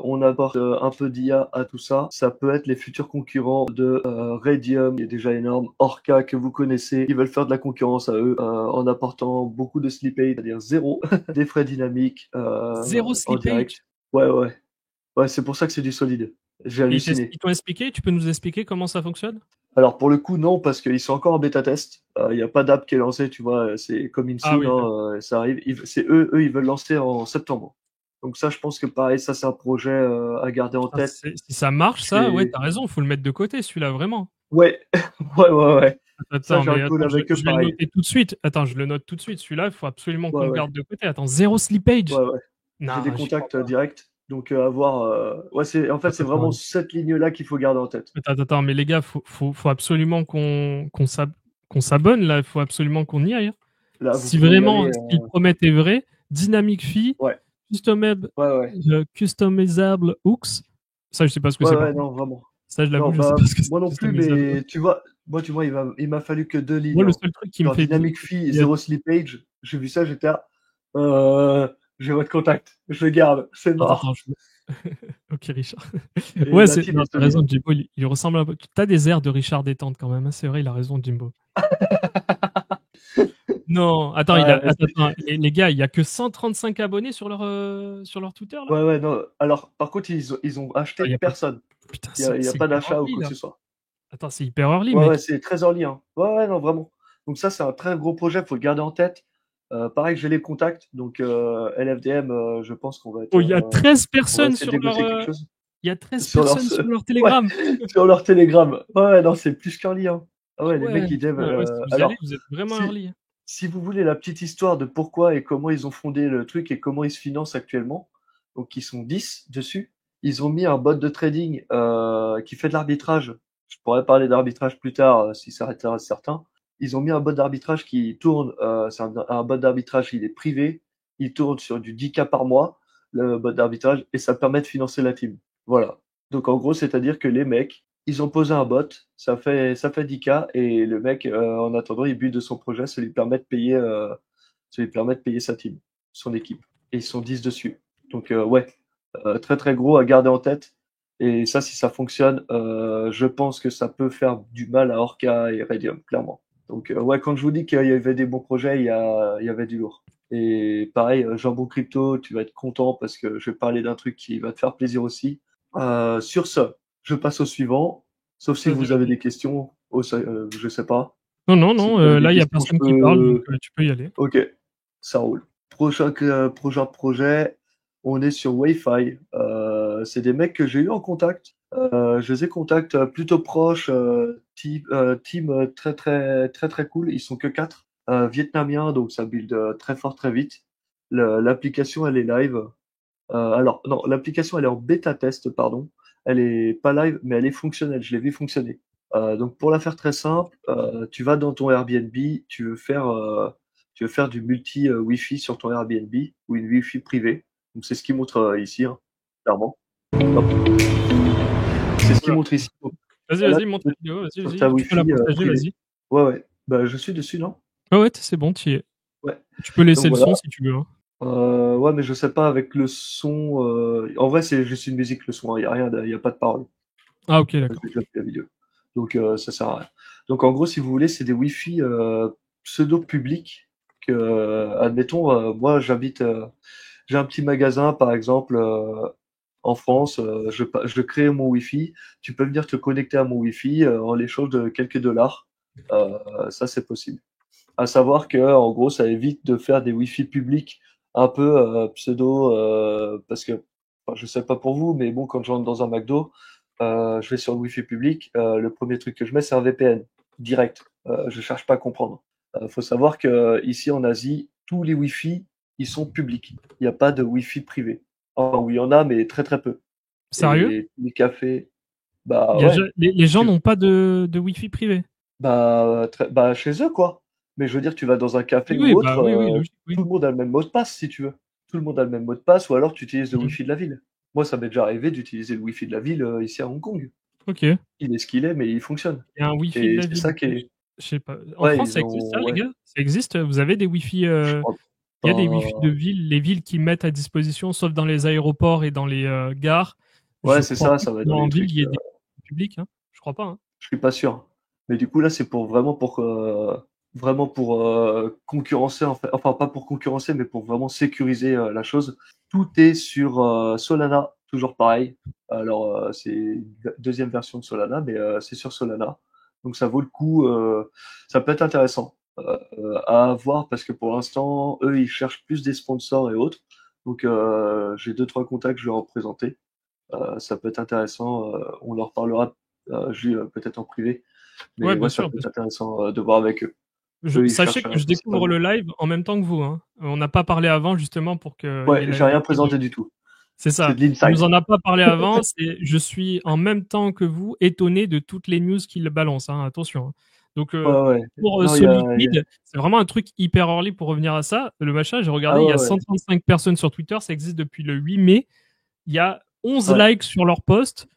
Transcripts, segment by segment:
On apporte un peu d'IA à tout ça. Ça peut être les futurs concurrents de Radium, qui est déjà énorme, Orca que vous connaissez. Ils veulent faire de la concurrence à eux en apportant beaucoup de slippage, c'est-à-dire zéro, des frais dynamiques Zéro en slippage. direct. Ouais. Ouais, c'est pour ça que c'est du solide. J'ai Et halluciné. ils t'ont expliqué? Tu peux nous expliquer comment ça fonctionne? Alors pour le coup, non, parce qu'ils sont encore en bêta test. Il n'y a pas d'app qui est lancée, tu vois, c'est coming Ah soon, oui, d'accord. ça arrive. C'est eux, ils veulent lancer en septembre. Donc ça, je pense que pareil, ça c'est un projet à garder en Ah, tête. si ça marche, ça, ouais, C'est t'as raison, faut le mettre de côté, celui-là, vraiment. ouais, ouais. Ça, Attends, j'ai un mais call attends, avec eux, je vais le pareil. noter tout de suite. Attends, je le note tout de suite. Celui-là, il faut absolument qu'on le Ouais. garde de côté. Attends, zéro slippage. Ouais. J'ai des Non, j'y crois contacts pas. directs, donc à voir. Ouais, c'est vraiment Attends, cette ligne-là qu'il faut garder en tête. attends, mais les gars, faut absolument qu'on s'abonne là. Il faut absolument qu'on y aille, hein. Là, vous Si pouvez y vraiment aller. ce qu'ils promettent est vrai, Dynamic Fee, Ouais, customizable, ouais. customizable hooks. Ça, je sais pas ce que c'est par Ouais, contre. non, vraiment. Ça, je Non, l'avoue, je sais bah, pas ce que c'est moi non plus, customizable hooks. mais tu vois, il m'a fallu que 2 lignes, Moi, le hein. seul truc qui me Genre fait Dynamic Fee, il y a- zéro slippage. J'ai vu ça, j'étais là, j'ai votre contact, je le garde, c'est Attends, mort. ok, Richard. Et Ouais, la team non, est t'as raison, solide. Jimbo, il ressemble un peu. T'as des airs de Richard détente quand même, hein. C'est vrai, il a raison, Jimbo. Non, attends, Ouais, attends, les gars, il y a que 135 abonnés sur leur Twitter là? ouais, non. Alors, par contre, ils ont Ah, acheté il y a pas. personne. Putain, Il y a c'est pas hyper d'achat ou early quoi que là. ce soit. Attends, c'est hyper early, mec. C'est très early, hein. Ouais, non, vraiment. Donc ça, c'est un très gros projet, faut le garder en tête. Pareil, j'ai les contacts, donc LFDM, je pense qu'on va être, Oh, il y a 13 on va personnes essayer de sur leur. négocier quelque chose Il y a 13 sur leur, personnes sur leur ouais, Telegram. sur leur Telegram. Ouais, non, c'est plus qu'early, hein. Ah Ah ouais, les ouais, mecs, ils dev. putain, ouais, si vous y allez, Alors, vous êtes vraiment si, early, hein. si vous voulez la petite histoire de pourquoi et comment ils ont fondé le truc et comment ils se financent actuellement, donc ils sont 10 dessus. Ils ont mis un bot de trading qui fait de l'arbitrage. Je pourrais parler d'arbitrage plus tard si ça intéresse certains. Ils ont mis un bot d'arbitrage qui tourne, c'est un bot d'arbitrage, il est privé, il tourne sur du 10K par mois, le bot d'arbitrage, et ça permet de financer la team. Voilà. Donc en gros, c'est-à-dire que les mecs, ils ont posé un bot, ça fait 10K, et le mec, en attendant, il build de son projet, ça lui permet de payer sa team, son équipe. Et ils sont 10 dessus. Donc ouais, très gros à garder en tête. Et ça, si ça fonctionne, je pense que ça peut faire du mal à Orca et Radium, clairement. Donc ouais, quand je vous dis qu'il y avait des bons projets, il y avait du lourd. Et pareil, Jambon Crypto, tu vas être content parce que je vais parler d'un truc qui va te faire plaisir aussi. Sur ce, je passe au suivant, sauf si Vas-y, vous avez vas-y. des questions. Je sais pas. Non, Si vous avez des là, il y a questions, je personne qui parle, donc peux. tu peux y aller. Ok, ça roule. Prochain projet, on est sur Wi-Fi. C'est des mecs que j'ai eu en contact. Je les ai contacts plutôt proches, team très cool. Ils sont que 4 vietnamiens, donc ça build très fort très vite. L'application elle est live. Alors non, l'application elle est en bêta test, pardon. Elle est pas live, mais elle est fonctionnelle. Je l'ai vu fonctionner. Donc pour la faire très simple, tu vas dans ton Airbnb, tu veux faire du multi Wi-Fi sur ton Airbnb ou une Wi-Fi privée. Donc c'est ce qui montre ici, hein, clairement. Hop, c'est ce qui Voilà. montre ici. Donc, Vas-y, là, vas-y, monte la vidéo, sur ta vas-y, tu peux la Wi-Fi partager, privée. vas-y. Ouais. Bah je suis dessus, non? Ouais, ouais, c'est bon, tu y es. Ouais. Tu peux Donc laisser le voilà. son si tu veux, hein. Ouais, mais je sais pas avec le son. En vrai, c'est juste une musique le son. Il y a rien, il y a pas de parole. Ah, ok, J'ai d'accord. déjà fait la vidéo. Donc ça sert à rien. Donc en gros, si vous voulez, c'est des Wi-Fi pseudo publics que, admettons, moi j'ai un petit magasin par exemple en France, je crée mon Wi-Fi. Tu peux venir te connecter à mon Wi-Fi en l'échange de quelques dollars. Ça c'est possible. À savoir que en gros, ça évite de faire des Wi-Fi publics un peu pseudo parce que enfin, je sais pas pour vous, mais bon, quand je rentre dans un McDo, je vais sur le Wi-Fi public, le premier truc que je mets, c'est un VPN direct. Je cherche pas à comprendre. Faut savoir que ici en Asie, tous les Wi-Fi, ils sont publics. Il n'y a pas de Wi-Fi privé. Enfin, oui, il y en a, mais très peu. Sérieux? Et les cafés, bah Il y a ouais, les gens tu, n'ont pas de Wi-Fi privé. bah chez eux quoi. Mais je veux dire, tu vas dans un café Oui, ou oui, autre, bah oui, oui, logique, oui. tout le monde a le même mot de passe si tu veux. Tout le monde a le même mot de passe, ou alors tu utilises le Mhm. Wi-Fi de la ville. Moi, ça m'est déjà arrivé d'utiliser le Wi-Fi de la ville ici à Hong Kong. Ok. Il Il est ce qu'il est, mais il fonctionne. y a un Wi-Fi de Et la c'est ville. ça qui Ok. est. Je sais pas. En Ouais, France, ils ça existe ça, ont. les Ouais, gars? Ça existe? Vous avez des Wi-Fi je crois. Il y a des Wi-Fi de Enfin, ville, les villes qui mettent à disposition, sauf dans les aéroports et dans les gares. ouais, Je c'est crois ça, pas ça que va être dans dans les ville, il trucs. y ait des publics, hein. Je crois pas, hein. Je suis pas sûr. Mais du coup, là, c'est pour vraiment pour concurrencer, en fait. Enfin, pas pour concurrencer, mais pour vraiment sécuriser la chose. Tout est sur Solana, toujours pareil. Alors, c'est une deuxième version de Solana, mais c'est sur Solana. Donc, ça vaut le coup. Ça peut être intéressant à voir parce que pour l'instant, eux, ils cherchent plus des sponsors et autres. Donc, j'ai deux, trois contacts, je vais en présenter. Ça peut être intéressant. On leur parlera peut-être en privé. Ouais, Mais bien ouais, ça sûr. peut être intéressant de voir avec eux. Eux, ils Sachez cherchent que je découvre le principalement. live en même temps que vous, hein. On n'a pas parlé avant justement pour qu'il y Ouais, ait j'ai rien l'effet de... présenté du tout. C'est C'est ça. de Il nous l'inside. en a pas parlé avant. Je suis en même temps que vous étonné de toutes les news qu'il balance, hein. Attention, hein. Donc Ouais, ouais. pour Non, Solid, c'est vraiment un truc hyper early pour revenir à ça. Le machin, j'ai Ah regardé, il y ouais, a ouais. 135 personnes sur Twitter, ça existe depuis le 8 mai. Il y a 11 Ouais, likes sur leur post.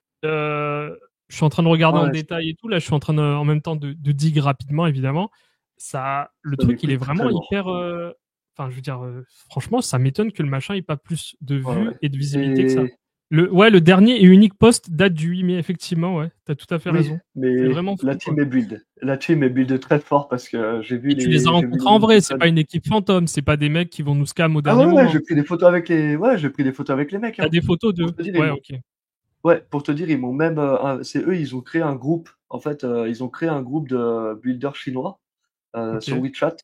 Je suis en train de regarder en ouais, détail et tout. Là, je suis en train en même temps de dig rapidement, évidemment. Ça, le ça truc, il est découle très vraiment très lourd. hyper. Enfin, je veux dire, franchement, ça m'étonne que le machin ait pas plus de Ouais, vues ouais. et de visibilité que ça. Et Le dernier et unique post date du 8 mai, effectivement, ouais. T'as tout à fait oui, raison. C'est mais vraiment la fou, quoi. team est build. La team est build très fort parce que Et tu les as j'ai vu rencontrés les en news vrai, de c'est Fred. pas une équipe fantôme, c'est pas des mecs qui vont nous scam au Ah dernier ouais, ouais, moment. j'ai pris des photos avec les mecs, T'as hein. des photos Pour d'eux. te dire, Ouais, ok. ouais, pour te dire, ils m'ont même, c'est eux, ils ont créé un groupe. En fait, ils ont créé un groupe de builders chinois sur Ok. WeChat.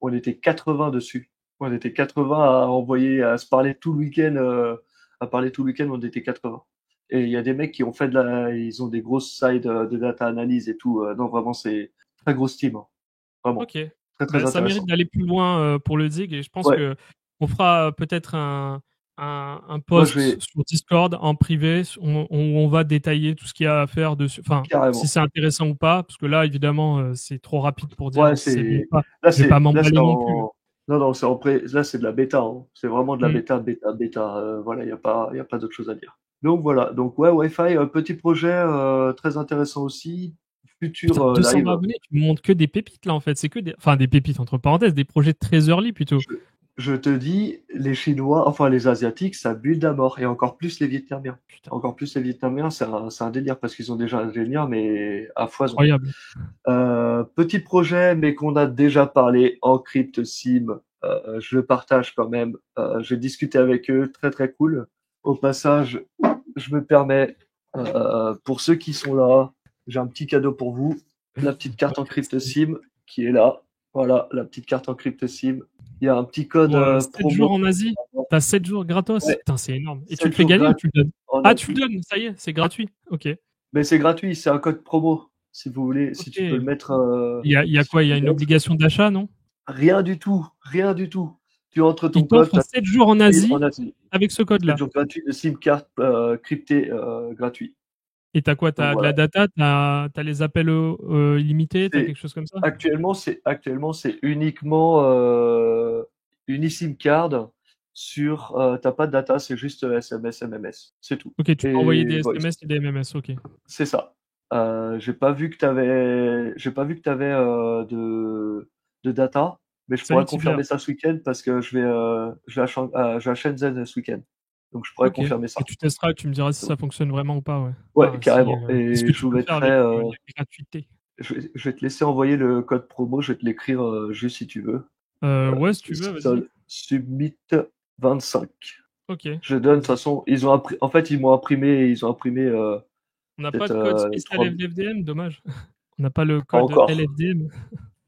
On était 80 dessus. On était 80 à envoyer, à se parler tout le week-end, à parler tout le week-end. On était 80. Et il y a des mecs qui ont fait ils ont des grosses sites de data analyse et tout. Non, vraiment, c'est très grosse team, hein. Vraiment, Ok. très Bah, très ça mérite intéressant. d'aller plus loin pour le Zig et je pense Ouais, que on fera peut-être un moi je post vais sur Discord en privé où on va détailler tout ce qu'il y a à faire dessus. Enfin, si carrément. c'est intéressant ou pas, parce que là, évidemment, c'est trop rapide pour Ouais, dire c'est bien ou pas. Je vais pas là c'est m'emballer non plus. en non non, là c'est de la bêta, hein. C'est vraiment de la Hmm. bêta. Voilà, il y a pas d'autre chose à dire. Donc voilà, donc ouais, Wi-Fi, petit projet très intéressant aussi. Futur Putain, 220 live. abonnés, tu me montres que des pépites là en fait. C'est que des, enfin des pépites entre parenthèses, des projets très early plutôt. Je, je te dis, les Chinois, enfin les Asiatiques, ça bulle à mort et encore plus les Vietnamiens. Putain, Encore plus les Vietnamiens, c'est un délire parce qu'ils ont déjà un ingénieur mais à foison. incroyable. Petit projet, mais qu'on a déjà parlé, Encrypt Sim. Je le partage quand même. J'ai discuté avec eux, très très cool. Au passage, je me permets, pour ceux qui sont là, j'ai un petit cadeau pour vous. La petite carte Ok, Encrypt Sim qui est là. Voilà, la petite carte Encrypt Sim. Il y a un petit code pour 7 promo. jours en Asie, t'as 7 jours gratos. Ouais, Putain, c'est énorme. Et tu le 7 fais jours gagner ou gratuits tu le donnes? en Ah, tu le Asie. donnes, ça y est, c'est gratuit. Ok. Mais c'est gratuit, c'est un code promo. Si vous voulez, si Ok. tu peux le mettre, Il y a si tu quoi? Il y peux a le une mettre. obligation d'achat, non? Rien du tout, rien du tout. Tu entres ton Il code, t'offre tu 7 jours en as en Asie Asie. avec ce 7 code-là. jours gratuits de SIM card crypté gratuit. Et t'as quoi? Donc T'as de voilà. la data? T'as les appels illimités? T'as C'est quelque chose comme ça? actuellement c'est uniquement une eSIM card sur t'as pas de data, c'est juste SMS, MMS, c'est tout. Ok, tu peux envoyer des Et voice, SMS et des MMS. Ok. c'est ça. J'ai pas vu que t'avais de data, mais je pourrais Salut Tiber. confirmer ça ce week-end parce que je vais à Shenzhen ce week-end. Donc je pourrais Ok. confirmer Et ça. tu testeras, tu me diras si Donc, ça fonctionne vraiment ou pas, ouais. ouais, Enfin, si, carrément. qu'est-ce Et que je tu vous peux faire mettrai, avec la gratuité? je vais te laisser envoyer le code promo, je vais te l'écrire juste si tu veux. Ouais, si tu C'est veux, vas-y. Sol Submit 25. Ok, Je donne, de toute vas-y. façon, en fait, ils ont imprimé On n'a pas peut-être de code spécial 3, FDFDM, dommage. On n'a pas le pas code encore, LFDM.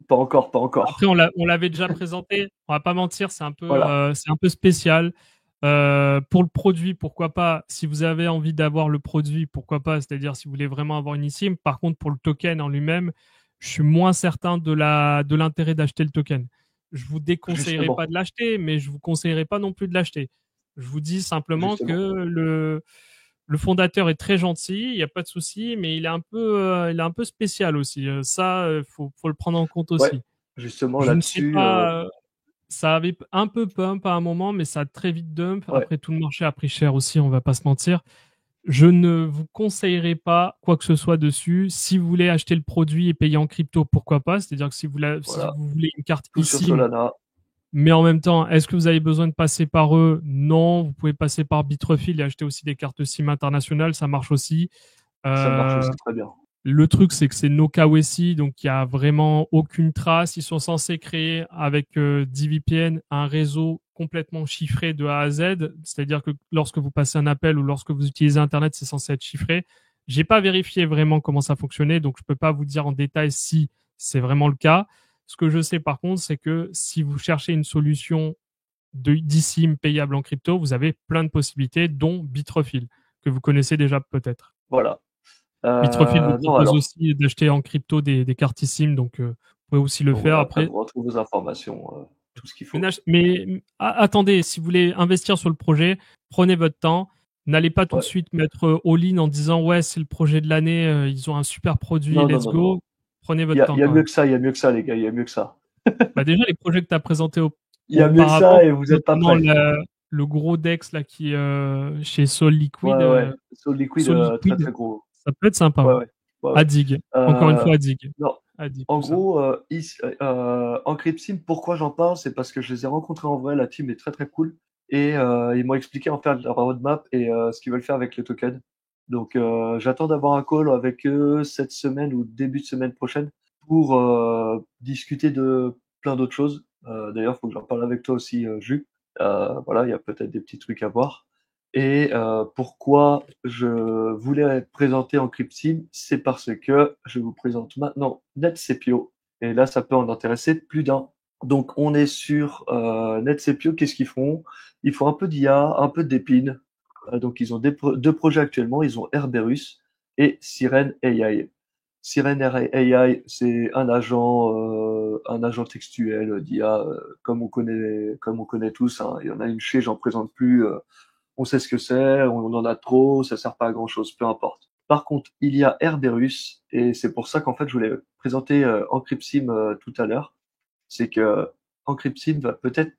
pas encore, pas Après, encore. on l'avait déjà présenté. On va pas mentir, Voilà, c'est un peu spécial. Pour le produit, pourquoi pas. Si vous avez envie d'avoir le produit, pourquoi pas. C'est-à-dire si vous voulez vraiment avoir une eSIM. Par contre, pour le token en lui-même, je suis moins certain de l'intérêt d'acheter le token. Je vous déconseillerais pas justement, de l'acheter, mais je vous conseillerais pas non plus de l'acheter. Je vous dis simplement que justement. le fondateur est très gentil, il n'y a pas de souci, mais il est un peu spécial aussi. Ça, faut le prendre en compte Ouais, aussi. justement Je ne sais là-dessus, pas, ça avait un peu pump à un moment, mais ça a très vite dump. ouais, Après, tout le marché a pris cher aussi, on va pas se mentir. Je ne vous conseillerais pas quoi que ce soit dessus. Si vous voulez acheter le produit et payer en crypto, pourquoi pas. C'est-à-dire que si voilà, vous voulez une carte tout sur eSIM, Solana. Mais en même temps, est-ce que vous avez besoin de passer par eux? Non, vous pouvez passer par Bitrefill et acheter aussi des cartes SIM internationales, ça marche aussi. Ça marche Euh, aussi très bien. le truc, c'est que c'est no KYC, donc il n'y a vraiment aucune trace. Ils sont censés créer avec DVPN un réseau complètement chiffré de A à Z, c'est-à-dire que lorsque vous passez un appel ou lorsque vous utilisez Internet, c'est censé être chiffré. J'ai pas vérifié vraiment comment ça fonctionnait, donc je peux pas vous dire en détail si c'est vraiment le cas. Ce que je sais par contre, c'est que si vous cherchez une solution d'eSIM payable en crypto, vous avez plein de possibilités, dont Bitrefill, que vous connaissez déjà peut-être. Voilà. Bitrefill vous Non, propose alors, aussi d'acheter en crypto des cartes eSIM, donc vous pouvez aussi le donc faire. voilà, après, Après, vous retrouvez vos informations, tout ce qu'il faut. attendez, si vous voulez investir sur le projet, prenez votre temps. N'allez pas tout de Ouais. suite mettre all-in en disant ouais, c'est le projet de l'année, ils ont un super produit, Non, non, let's non, non. go. Prenez Il votre y a, temps il y a quand mieux même. que ça, il y a mieux que ça, les gars, il y a mieux que ça. Bah déjà, les projets que tu as présentés Il y a mieux que auparavant, ça et vous n'êtes pas notamment prêts. le gros Dex là qui chez Sol Liquid, Ouais, ouais. Soul Liquid, Sol très Liquid, très gros. ça peut être sympa. Ouais, Ouais. ouais. Ouais, À ouais. Dig. Encore une Euh, fois, à Dig. non. À Dig, En tout ça. gros, en Cryptsim, pourquoi j'en parle? C'est parce que je les ai rencontrés en vrai. La team est très très cool. Et ils m'ont expliqué en fait leur roadmap et ce qu'ils veulent faire avec le token. Donc j'attends d'avoir un call avec eux cette semaine ou début de semaine prochaine pour discuter de plein d'autres choses. D'ailleurs, il faut que j'en parle avec toi aussi, Jus. Voilà, il y a peut-être des petits trucs à voir. Et pourquoi je voulais présenter en Cryptsim, c'est parce que je vous présente maintenant NetCPO. Et là, ça peut en intéresser plus d'un. Donc, on est sur NetCPO. Qu'est-ce qu'ils font? Ils font un peu d'IA, un peu d'épine. Donc, ils ont deux projets actuellement. Ils ont Herberus et Siren AI. Siren AI, c'est un agent textuel d'IA, comme on connaît tous, hein. Il y en a une chez, j'en présente plus. On sait ce que c'est, on en a trop, ça sert pas à grand chose, peu importe. Par contre, il y a Herberus, et c'est pour ça qu'en fait, je voulais présenter Encryptsim tout à l'heure. C'est que Encryptsim va peut-être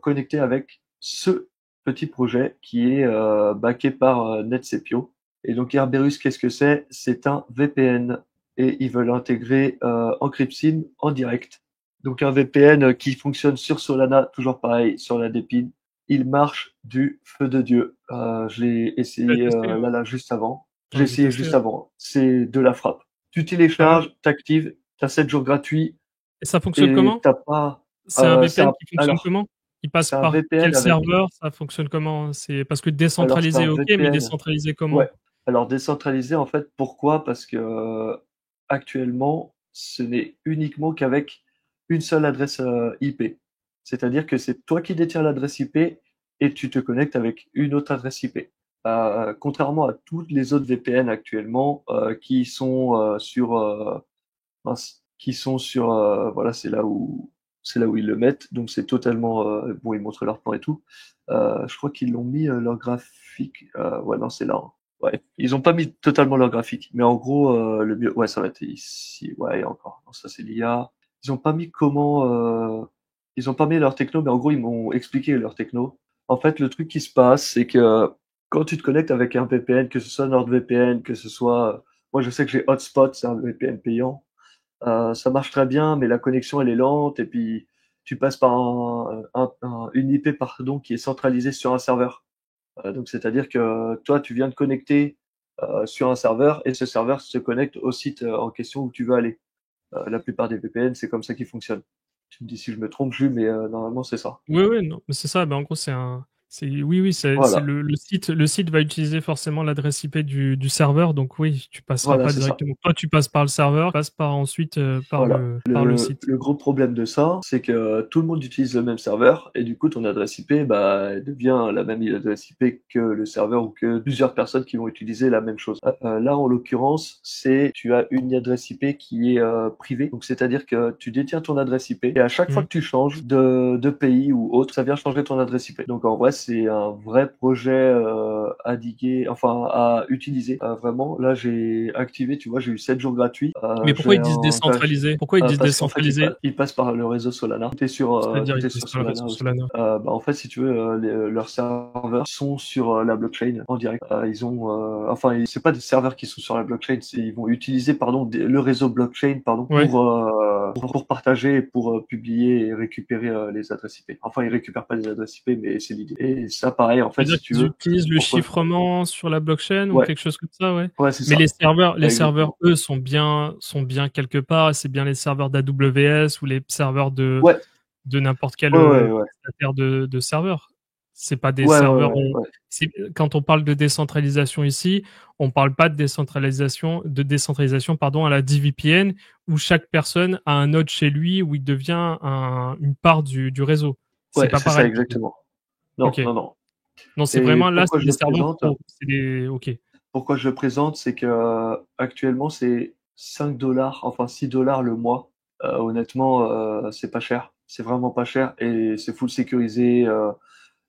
connecter avec ce petit projet qui est backé par NetCPO. Et donc Herberus, qu'est-ce que c'est? C'est un VPN et ils veulent intégrer Encryptsim en direct. Donc un VPN qui fonctionne sur Solana, toujours pareil, sur la dépine. Il marche du feu de Dieu. Je l'ai Tu l'as essayé testé? là juste avant. J'ai Ouais, j'ai essayé testé. juste avant. C'est de la frappe. Tu Ah ouais? télécharges, t'actives, t'as 7 jours gratuits Et ça fonctionne et comment? t'as pas. C'est un VPN Ça, qui fonctionne alors, comment? Il passe c'est un par quel VPN avec. serveur? Ça fonctionne comment? C'est parce que Alors, c'est décentralisé, un ok, mais VPN. décentralisé Ouais. comment? Alors décentralisé en fait, pourquoi? Parce que actuellement, ce n'est uniquement qu'avec une seule adresse IP. C'est-à-dire que c'est toi qui détiens l'adresse IP et tu te connectes avec une autre adresse IP. Contrairement à toutes les autres VPN actuellement qui sont voilà, c'est là où ils le mettent. Donc c'est totalement bon, ils montrent leur plan et tout. Je crois qu'ils l'ont mis leur graphique. Ouais, non, c'est là, hein. Ouais, ils ont pas mis totalement leur graphique, mais en gros le mieux, ouais, ça va être ici. Ouais, encore. Non, ça c'est l'IA. Ils ont pas mis ils ont pas mis leur techno, mais en gros ils m'ont expliqué leur techno. En fait, le truc qui se passe, c'est que quand tu te connectes avec un VPN, que ce soit NordVPN, que ce soit, moi je sais que j'ai Hotspot, c'est un VPN payant. Ça marche très bien, mais la connexion elle est lente et puis tu passes par une IP pardon qui est centralisée sur un serveur. Donc c'est-à-dire que toi tu viens de connecter sur un serveur et ce serveur se connecte au site en question où tu veux aller. La plupart des VPN c'est comme ça qu'ils fonctionnent. Tu me dis si je me trompe, Jules, mais normalement c'est ça. Oui, oui, non, mais c'est ça. Ben, en gros, oui, oui, c'est Voilà, le site va utiliser forcément l'adresse IP du serveur. Donc oui, tu passeras voilà pas c'est ça. directement. Toi, tu passes par le serveur, tu passes par ensuite Voilà. par le Le, site. le gros problème de ça, c'est que tout le monde utilise le même serveur et du coup, ton adresse IP, bah, elle devient la même adresse IP que le serveur ou que plusieurs personnes qui vont utiliser la même chose. Là, en l'occurrence, tu as une adresse IP qui est privée. Donc, c'est-à-dire que tu détiens ton adresse IP et à chaque fois Mhm. que tu changes de pays ou autre, ça vient changer ton adresse IP. Donc, en vrai, c'est un vrai projet à diguer, enfin, à utiliser. Vraiment, là, j'ai activé, tu vois, j'ai eu 7 jours gratuits. Mais pourquoi ils disent décentralisé? Pourquoi ils disent Parce qu'en fait, décentralisé? il passe par le réseau Solana. C'est-à-dire Tout ils est passent sur par le Solana réseau aussi. Solana. Bah, en fait, si tu veux, leurs serveurs sont sur la blockchain en direct. C'est pas des serveurs qui sont sur la blockchain, ils vont utiliser, pardon, le réseau blockchain, pardon, Ouais. pour partager et pour publier et récupérer les adresses IP. Enfin, ils récupèrent pas les adresses IP, mais c'est l'idée. Et ça, pareil, en fait, C'est-à-dire si tu qu'ils veux. utilisent le Pourquoi chiffrement sur la blockchain ou Ouais, quelque chose comme ça, ouais. ouais, c'est Mais ça. les serveurs, Exactement. eux, sont bien quelque part. C'est bien les serveurs d'AWS ou les serveurs de Ouais, n'importe quel ouais. prestataire de serveurs. C'est pas des Ouais, serveurs. ouais. Quand on parle de décentralisation ici, on parle pas de décentralisation, pardon, à la DVPN où chaque personne a un node chez lui où il devient une part du réseau. C'est Ouais, pas c'est ça, pareil. exactement. Non, Ok. non, non. Non, c'est Et vraiment là, pourquoi c'est je des le serveurs présente? pro. C'est des. Ok. Pourquoi je le présente, c'est que actuellement c'est 5 dollars, enfin 6 dollars le mois. Honnêtement, c'est pas cher. C'est vraiment pas cher et c'est full sécurisé.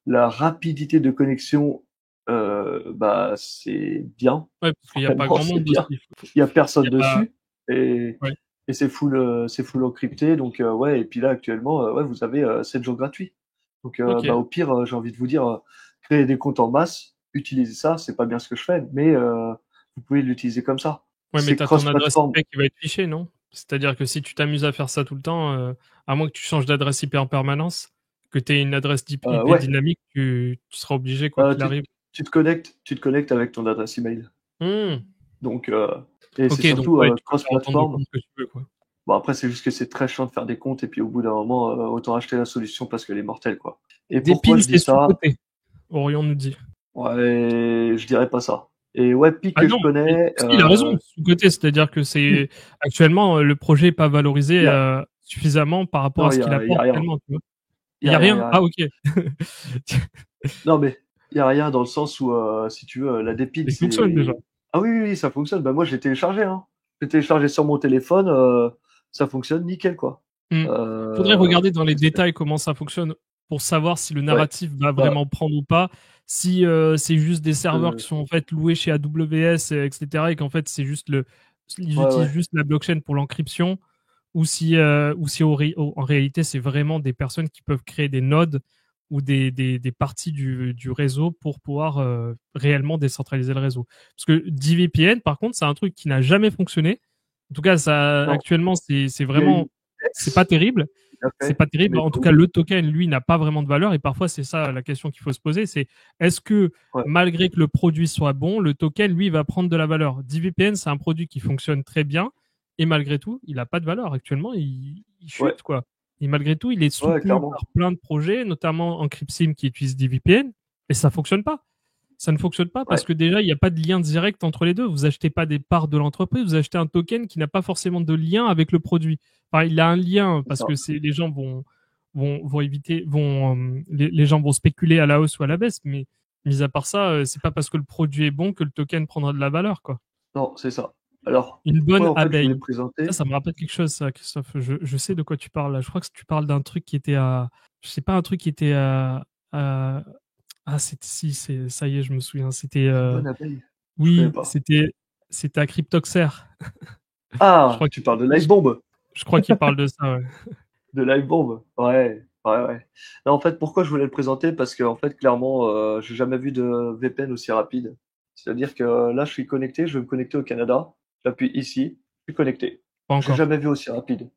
La rapidité de connexion, bah c'est bien. Ouais, parce qu'il n'y a pas Vraiment, grand c'est monde bien. aussi. Il y a Il y personne a pas. dessus et, Ouais. et c'est full encrypté. Donc ouais. Et puis là actuellement, ouais, vous avez 7 jours gratuits. Donc Ok. bah au pire, j'ai envie de vous dire, créer des comptes en masse, utiliser ça. C'est pas bien ce que je fais, mais vous pouvez l'utiliser comme ça. Ouais, mais C'est t'as ton adresse cross-platform. IP qui va être fichée, non? C'est-à-dire que si tu t'amuses à faire ça tout le temps, à moins que tu changes d'adresse IP en permanence, que tu aies une adresse IP Ouais. dynamique, tu seras obligé, quoi qu'il Tu, arrive. tu te connectes avec ton adresse email. Hmm. Donc et c'est Ok, donc surtout ouais, tu peux faire autant de cross-platform. comptes que tu veux, quoi. Bon, après, c'est juste que c'est très chiant de faire des comptes et puis au bout d'un moment, autant acheter la solution parce qu'elle est mortelle, quoi. Et Des pourquoi pins, je dis c'est ça? sous-coté, Orion nous dit. Ouais, je dirais pas ça. Et ouais, Pi Ah que non, je mais connais, si, il a raison, sous-coté, c'est-à-dire que c'est si, actuellement le projet est pas valorisé il y a, suffisamment par rapport non, à ce qu'il il y a apporte rien. tellement, tu vois. Il y Il y a a rien, il y rien? a Ah rien. ok. Non, mais il y a rien dans le sens où, si tu veux, la dépile, Il fonctionne déjà. c'est. Ah oui, oui, oui, ça fonctionne. Bah moi, j'ai téléchargé, hein. J'ai téléchargé sur mon téléphone, ça fonctionne nickel, quoi. Hmm. Faudrait Euh, regarder dans les détails comment ça fonctionne pour savoir si le ouais, narratif va bah, vraiment prendre ou pas. Si c'est juste des serveurs qui euh, sont en fait loués chez AWS, etc., et qu'en fait c'est juste ils ouais, utilisent ouais. juste la blockchain pour l'encryption, ou si en réalité c'est vraiment des personnes qui peuvent créer des nodes ou des parties du réseau pour pouvoir réellement décentraliser le réseau. Parce que DVPN, par contre, c'est un truc qui n'a jamais fonctionné. En tout cas, ça, Non, actuellement, c'est il y a vraiment, une c'est pas ex terrible. qui l'a C'est fait, pas terrible. mais En pas tout cas, ouf. le token, lui, n'a pas vraiment de valeur. Et parfois, c'est ça la question qu'il faut se poser. C'est est-ce que, Ouais, malgré que le produit soit bon, le token, lui, va prendre de la valeur? DVPN, c'est un produit qui fonctionne très bien. Et malgré tout, il n'a pas de valeur. Actuellement, il ouais, chute, quoi. Et malgré tout, il est ouais, soutenu clairement. par plein de projets, notamment Encryptsim qui utilise DVPN. Et ça fonctionne pas. Ça ne fonctionne pas parce Ouais, que déjà, il n'y a pas de lien direct entre les deux. Vous achetez pas des parts de l'entreprise, vous achetez un token qui n'a pas forcément de lien avec le produit. Enfin, il a un lien c'est parce ça. que les gens vont éviter, les gens vont spéculer à la hausse ou à la baisse, mais mis à part ça, c'est pas parce que le produit est bon que le token prendra de la valeur, quoi. Non, c'est ça. Alors, Une bonne pourquoi en fait je voulais abeille. présenter? Ça me rappelle quelque chose, ça, Christophe. Je sais de quoi tu parles là. Je crois que tu parles d'un truc qui était je sais pas, un truc qui était à- ah, si, ça y est, je me souviens. C'était, Une bonne abeille? Je connais oui, pas. c'était à Cryptoxer. Je Ah, crois tu parles de je, Live Bomb? je crois qu'il parle de ça, ouais. De Live Bomb? Ouais, ouais, ouais. Non, en fait, pourquoi je voulais le présenter? Parce que en fait, clairement, j'ai jamais vu de VPN aussi rapide. C'est-à-dire que là, je suis connecté, je vais me connecter au Canada. J'appuie ici, je suis connecté. Pas J'ai encore. jamais vu aussi rapide.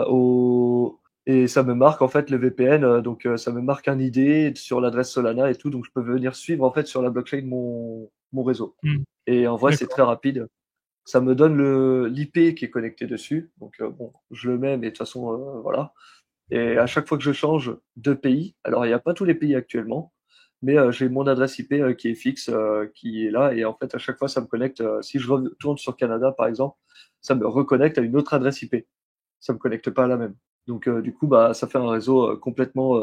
Au... Et ça me marque en fait le VPN, donc ça me marque un ID sur l'adresse Solana et tout, donc je peux venir suivre en fait sur la blockchain mon réseau. Hmm, Et en vrai, c'est d'accord. très rapide. Ça me donne l'IP qui est connecté dessus, donc bon, je le mets, mais de toute façon, voilà. Et à chaque fois que je change de pays, alors il n'y a pas tous les pays actuellement, mais j'ai mon adresse IP qui est fixe, qui est là, et en fait à chaque fois ça me connecte. Si je retourne sur Canada par exemple, ça me reconnecte à une autre adresse IP. Ça me connecte pas à la même. Donc du coup bah ça fait un réseau complètement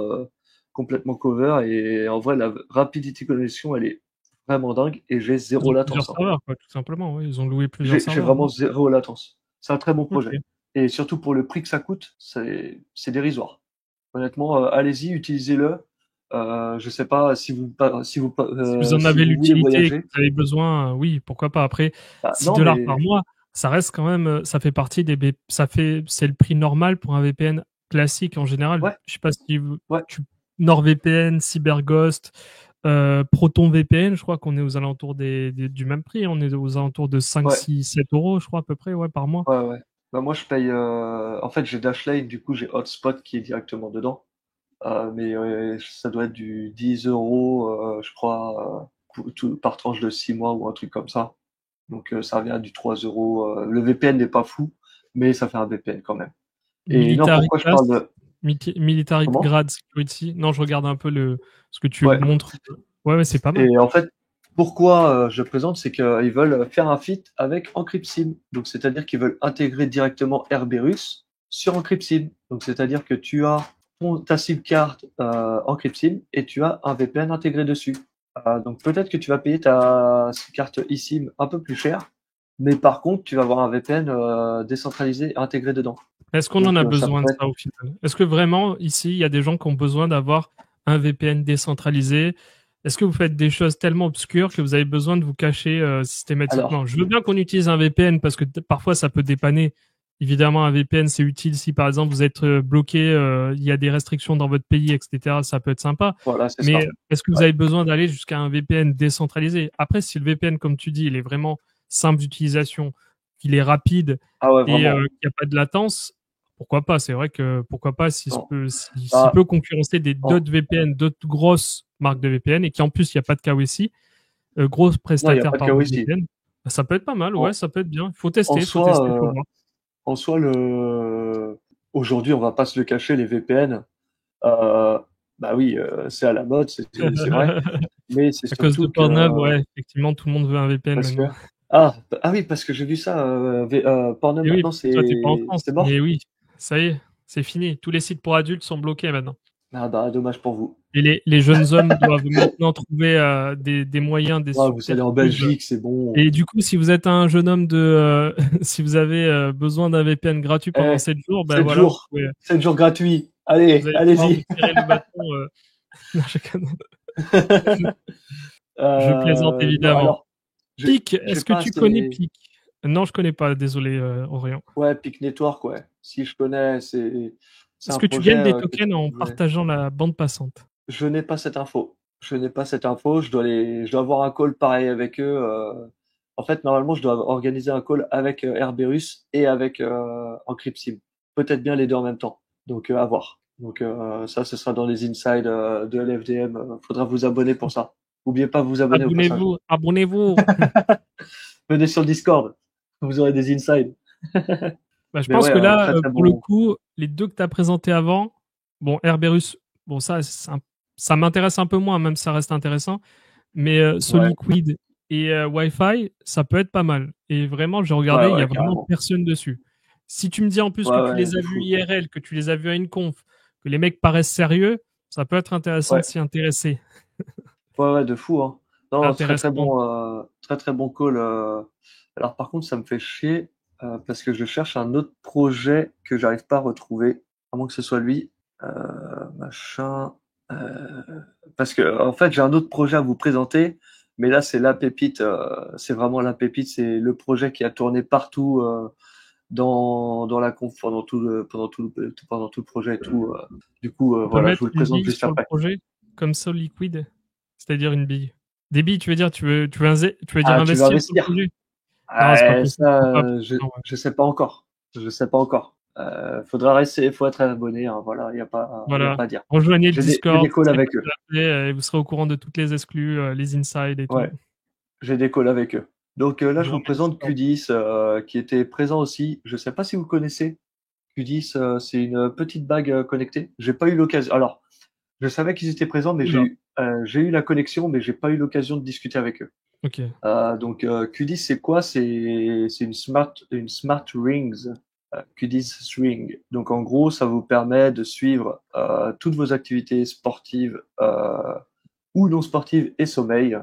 cover, et en vrai la rapidité de connexion elle est vraiment dingue, et j'ai Ils zéro ont plusieurs latence, hein. serveurs, quoi, tout simplement. Ouais. Ils ont loué plusieurs J'ai serveurs. vraiment zéro latence. C'est un très bon Ok. projet. Et surtout pour le prix que ça coûte, c'est dérisoire. Honnêtement, allez-y, utilisez-le. Je sais pas Si vous en si avez vous voulez l'utilité et que voyager. vous avez besoin, oui, pourquoi pas. Après, Bah, 6 non, dollars par mais mois, ça reste quand même, ça fait partie c'est le prix normal pour un VPN classique en général. ouais, Je sais pas si ouais, tu, NordVPN, CyberGhost, ProtonVPN, je crois qu'on est aux alentours du même prix. On est aux alentours de 5, ouais, 6, 7 euros, je crois, à peu près, ouais, par mois. ouais. Bah, moi, je paye. En fait, j'ai Dashlane, du coup, j'ai Hotspot qui est directement dedans. Mais ça doit être du 10 euros, je crois, par tranche de 6 mois ou un truc comme ça. Donc, ça revient à du 3 euros. Le VPN n'est pas fou, mais ça fait un VPN quand même. Et non, Military pourquoi je Class, parle de... Military Comment? Grade Security. Non, je regarde un peu ce que tu Ouais. montres. Ouais, ouais, c'est pas mal. Et en fait, pourquoi je présente, c'est qu'ils veulent faire un fit avec Encryptsim. Donc, c'est-à-dire qu'ils veulent intégrer directement Herberus sur Encryptsim. Donc, c'est-à-dire que tu as ta SIM card Encryptsim et tu as un VPN intégré dessus. Donc, peut-être que tu vas payer ta SIM carte eSIM un peu plus cher, mais par contre, tu vas avoir un VPN décentralisé intégré dedans. Est-ce qu'on en Donc, a ça besoin de peut être... ça au final? Est-ce que vraiment, ici, il y a des gens qui ont besoin d'avoir un VPN décentralisé? Est-ce que vous faites des choses tellement obscures que vous avez besoin de vous cacher systématiquement? Alors, Je veux bien qu'on utilise un VPN parce que parfois ça peut dépanner. Évidemment, un VPN, c'est utile si par exemple vous êtes bloqué, il y a des restrictions dans votre pays, etc. Ça peut être sympa. voilà, c'est Mais ça. est-ce que vous Ouais. avez besoin d'aller jusqu'à un VPN décentralisé? Après, si le VPN, comme tu dis, il est vraiment simple d'utilisation, qu'il est rapide Ah ouais, et vraiment. qu'il n'y a pas de latence, pourquoi pas? C'est vrai que pourquoi pas Non. s'il Bah, peut concurrencer en- d'autres VPN, d'autres grosses marques de VPN et qui en plus il n'y a pas de KYC, gros non, il n'y a prestataire pas de pardon de KYC. VPN, bah, ça peut être pas mal, ouais, En, ça peut être bien. en Faut soi, tester, faut en soi, aujourd'hui, on va pas se le cacher, les VPN, euh, bah oui, c'est à la mode, c'est vrai, voir. mais c'est À cause de surtout que, Pornhub, ouais, effectivement, tout le monde veut un VPN parce que, maintenant. ah oui, parce que j'ai vu ça, Pornhub Et oui, maintenant, parce que toi t'es pas en France, c'est mais mort. oui, ça y est, c'est fini. Tous les sites pour adultes sont bloqués maintenant. Ah bah, dommage pour vous. Et les jeunes hommes doivent maintenant trouver des moyens, des Ah, vous allez en subterfuges. Belgique, c'est bon. Et du coup, si vous êtes un jeune homme si vous avez besoin d'un VPN gratuit pendant Eh, 7 jours, ben 7 voilà, jours, pouvez, 7 jours gratuits. vous Allez, allez pouvoir vous allez-y. tirer le bâton. Non, je, je plaisante Non, évidemment. alors, Pic, j'ai est-ce que pas tu connais assez. Pic? Non, je connais pas, désolé, Orient. Ouais, Peak Network, ouais. Si je connais, c'est Est-ce un que tu projet gagnes des que tokens en ouais. partageant la bande passante? Je n'ai pas cette info. Je n'ai pas cette info. Je dois avoir un call pareil avec eux. En fait, normalement, je dois organiser un call avec Herberus et avec Encryptsim. Peut-être bien les deux en même temps. Donc, à voir. Donc, ça, ce sera dans les insides de LFDM. Faudra vous abonner pour ça. N'oubliez pas de vous abonner au passage. Abonnez-vous, abonnez-vous. Venez sur le Discord. Vous aurez des insides. Bah, je Mais pense ouais, que un là, très très pour le bon. coup, les deux que tu as présentés avant, bon, Herberus, bon, ça m'intéresse un peu moins, même si ça reste intéressant. Mais Ouais, Soliquid et Wi-Fi, ça peut être pas mal. Et vraiment, j'ai ouais, regardé, il y a ouais, vraiment carrément. personne dessus. Si tu me dis en plus que Ouais, tu ouais, les de as vus fou. IRL, que tu les as vus à une conf, que les mecs paraissent sérieux, ça peut être intéressant de Ouais. s'y intéresser. Ouais, ouais, de fou, hein. Non, Intéressant. très très bon call. Alors par contre, ça me fait chier parce que je cherche un autre projet que j'arrive pas à retrouver, à moins que ce soit lui. Machin. euh, Parce que en fait, j'ai un autre projet à vous présenter, mais là, c'est la pépite. C'est vraiment la pépite. C'est le projet qui a tourné partout dans la conf pendant tout le projet et tout. Du coup, On peut voilà, je vous mettre le une présente bille juste sur le après. projet, comme Soliquid, c'est-à-dire une bille. Des billes, tu veux dire, tu veux dire Ah, tu veux investir sur le investir? projet? Non, c'est pas Ouais, possible. ça, On peut pas. Non, ouais. je sais pas encore. Je sais pas encore. Faudra rester, faut être abonné, hein, voilà, y a Voilà. pas à dire. Rejoignez le J'ai des Discord, calls c'est avec eux. facile à faire, et vous serez au courant de toutes les exclus, les insides et tout. Ouais, j'ai des calls avec eux. Donc là, je vous Journée présente Discord. Q10, qui était présent aussi. Je sais pas si vous connaissez. Q10, c'est une petite bague connectée. J'ai pas eu l'occasion. Alors, je savais qu'ils étaient présents, mais Oula. j'ai eu la connexion, mais j'ai pas eu l'occasion de discuter avec eux. Ok. Donc Q10 c'est quoi? C'est une smart rings, Q10 Ring. Donc en gros ça vous permet de suivre toutes vos activités sportives ou non sportives et sommeil.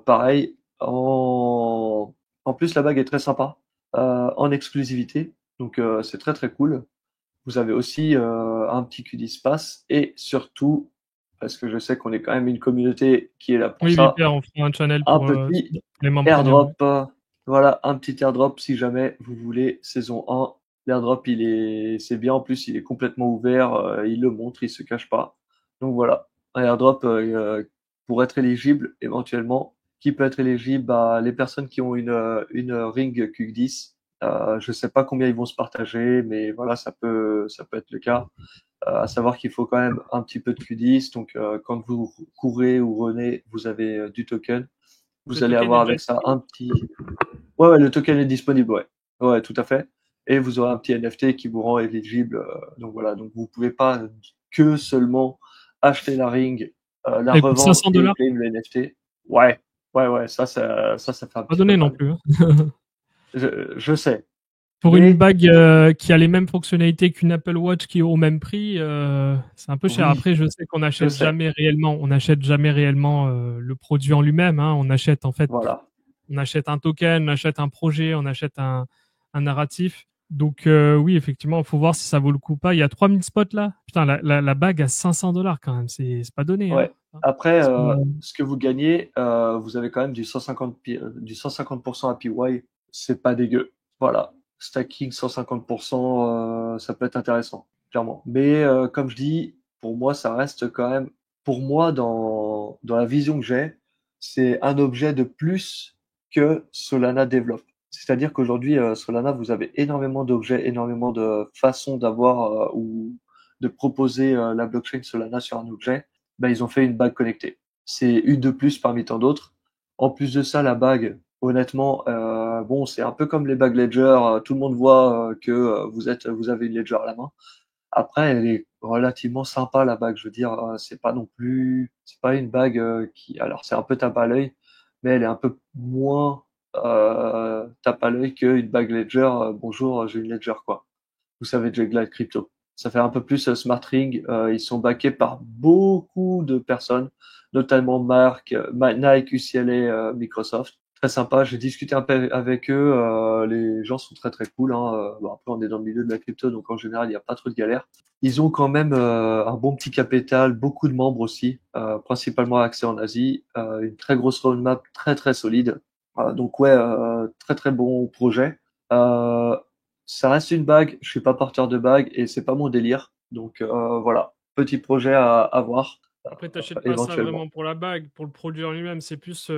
Pareil en plus la bague est très sympa en exclusivité. Donc c'est très très cool. Vous avez aussi un petit Q10 Pass et surtout parce que je sais qu'on est quand même une communauté qui est là pour Oui, oui, ça Pierre, on fera un channel un pour petit les membres premium. Ouais. airdrop. Voilà, un petit airdrop si jamais vous voulez. Saison 1, l'airdrop, c'est bien. En plus, il est complètement ouvert. Il le montre, il se cache pas. Donc voilà, un airdrop pour être éligible éventuellement. Qui peut être éligible? Bah, les personnes qui ont une Ring Q10 Je sais pas combien ils vont se partager, mais voilà, ça peut être le cas. À savoir qu'il faut quand même un petit peu de Q10. Donc, quand vous courez ou renez, vous avez du token. Le Vous allez token est avoir déjà avec ça disponible? un petit. Ouais, ouais, le token est disponible, ouais. Ouais, tout à fait. Et vous aurez un petit NFT qui vous rend éligible. Donc voilà, donc vous pouvez pas que seulement acheter la ring, la Et pour revendre 500 et dollars, claim le NFT. Ouais, ouais, ouais, ça fait un pas petit peu donné non mal. plus, hein. Je sais, Pour une mais bague qui a les mêmes fonctionnalités qu'une Apple Watch qui est au même prix, c'est un peu cher. oui, Après, je sais qu'on je sais. n'achète jamais réellement le produit en lui-même, hein. On achète en fait, Voilà. on achète un token, on achète un projet, on achète un narratif. Donc oui, effectivement, il faut voir si ça vaut le coup ou pas. Il y a 3000 spots là. Putain, la bague à 500 dollars quand même, c'est pas donné, hein. Ouais. Après, C'est pas- ce que vous gagnez, vous avez quand même du 150, du 150% APY. C'est pas dégueu. Voilà. Stacking 150%, ça peut être intéressant, clairement. Mais comme je dis, pour moi, ça reste quand même, pour moi, dans la vision que j'ai, c'est un objet de plus que Solana développe. C'est-à-dire qu'aujourd'hui, Solana, vous avez énormément d'objets, énormément de façons d'avoir ou de proposer la blockchain Solana sur un objet. Ben, ils ont fait une bague connectée. C'est une de plus parmi tant d'autres. En plus de ça, la bague, honnêtement, bon, c'est un peu comme les bagues Ledger. Tout le monde voit que vous avez une Ledger à la main. Après, elle est relativement sympa la bague. Je veux dire, c'est pas non plus, c'est pas une bague qui, alors c'est un peu tape à l'œil, mais elle est un peu moins tape à l'œil qu'une bague Ledger. Bonjour, j'ai une Ledger quoi. Vous savez, Jegla Crypto. Ça fait un peu plus Smart Ring. Ils sont backés par beaucoup de personnes, notamment Nike, UCLA, Microsoft. Très sympa. J'ai discuté un peu avec eux. Les gens sont très très cool, hein. Bon, après, on est dans le milieu de la crypto, donc en général, il n'y a pas trop de galères. Ils ont quand même un bon petit capital, beaucoup de membres aussi, principalement axés en Asie, une très grosse roadmap très très solide. Donc ouais, très très bon projet. Euh, Ça reste une bague. Je suis pas porteur de bague et c'est pas mon délire. Donc voilà, petit projet à voir Après, t'achètes pas ça éventuellement. vraiment pour la bague, pour le produit en lui-même. C'est plus,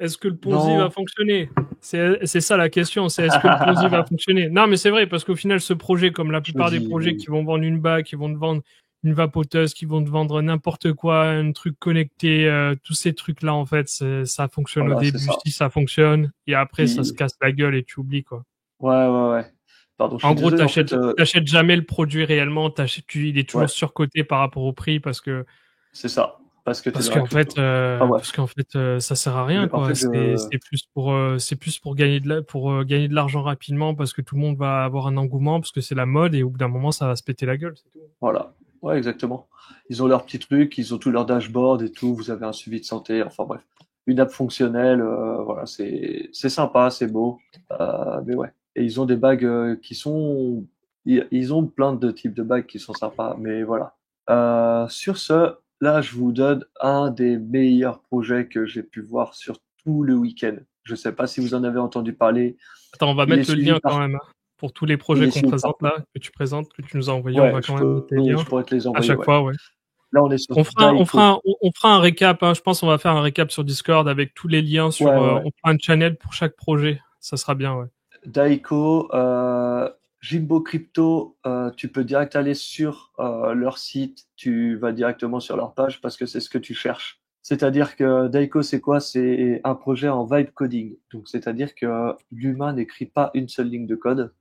est-ce que le Ponzi va Non. fonctionner? C'est ça la question. C'est est-ce que le Ponzi va fonctionner? Non, mais c'est vrai parce qu'au final, ce projet, comme la Je me plupart des projets dis qui vont vendre une bague, qui vont te vendre une vapoteuse, qui vont te vendre n'importe quoi, un truc connecté, tous ces trucs-là, en fait, ça fonctionne au voilà, c'est début ça. si ça fonctionne et après ça se Il- casse la gueule et tu oublies quoi. Ouais, ouais, ouais. Pardon, je En suis gros, désolé. En fait, t'achètes jamais le produit réellement. Il est toujours ouais, surcoté par rapport au prix c'est ça. Parce que t'es dans la crypto. Enfin bref. parce qu'en fait, ça sert à rien, En quoi. fait, je. C'est plus pour gagner de l'argent rapidement parce que tout le monde va avoir un engouement parce que c'est la mode et au bout d'un moment, ça va se péter la gueule, c'est tout. Voilà. Ouais, exactement. Ils ont leur petit truc, ils ont tout leur dashboard et tout. Vous avez un suivi de santé. Enfin bref, une app fonctionnelle. Voilà, c'est sympa, c'est beau. Mais ouais. Et ils ont des bagues qui sont. Ils ont plein de types de bagues qui sont sympas. Mais voilà. Sur ce, là, je vous donne un des meilleurs projets que j'ai pu voir sur tout le week-end. Je sais pas si vous en avez entendu parler. Attends, on va Il est mettre le suivi lien quand par. même, hein. Pour tous les Il projets est qu'on suivi par. présente là, que tu présentes, que tu nous as envoyés, on Ouais, va quand même mettre les liens je pourrais te les à envoyer. chaque Ouais. fois, ouais. Là, on est sur Daiko. On fera un récap, hein. Je pense qu'on va faire un récap sur Discord avec tous les liens Ouais, sur, ouais, ouais. on fera un channel pour chaque projet. Ça sera bien, ouais. Daiko, Jimbo Crypto, tu peux direct aller sur leur site, tu vas directement sur leur page parce que c'est ce que tu cherches. C'est-à-dire que Daiko, c'est quoi? C'est un projet en vibe coding. Donc, c'est-à-dire que l'humain n'écrit pas une seule ligne de code.